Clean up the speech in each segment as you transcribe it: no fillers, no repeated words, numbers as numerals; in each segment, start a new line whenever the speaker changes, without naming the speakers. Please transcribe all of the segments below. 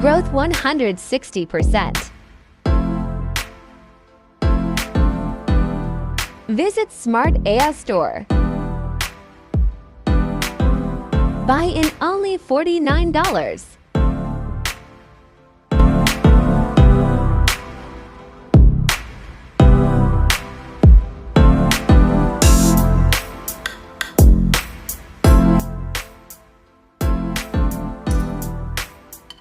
Growth 160%. Visit Smart AI Store. Buy in only $49.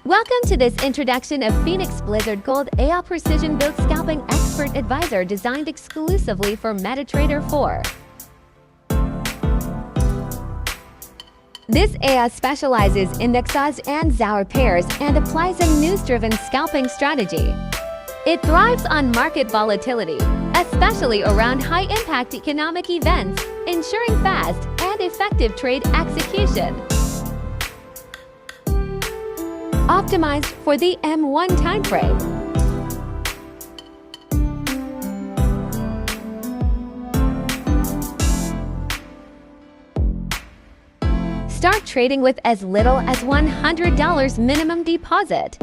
Welcome to this introduction of Phoenix Blizzard Gold AI Precision-Built Scalping Expert Advisor designed exclusively for MetaTrader 4. This AI specializes in xauusd and xauusd pairs and applies a news-driven scalping strategy. It thrives on market volatility, especially around high-impact economic events, ensuring fast and effective trade execution. Optimized for the M1 timeframe. Start trading with as little as $100 minimum deposit.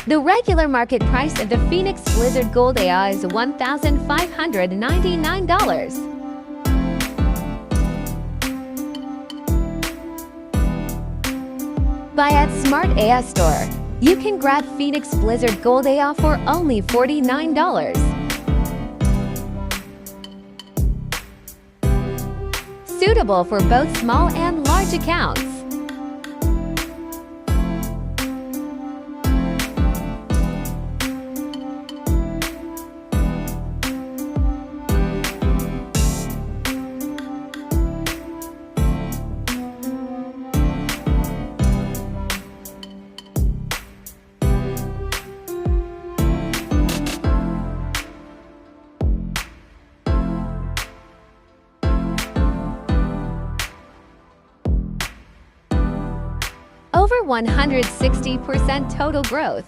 The regular market price of the Phoenix Blizzard Gold AI is $1,599. Buy at Smart AI Store. You can grab Phoenix Blizzard Gold AI for only $49. Suitable for both small and large accounts. Over 160% total growth.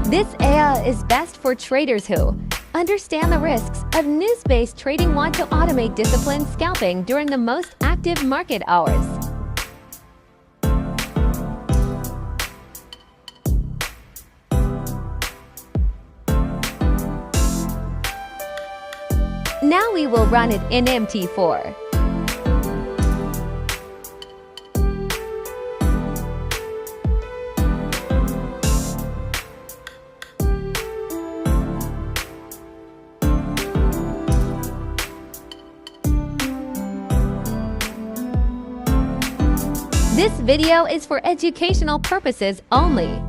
This AI is best for traders who understand the risks of news-based trading, want to automate disciplined scalping during the most active market hours. Now we will run it in MT4. This video is for educational purposes only.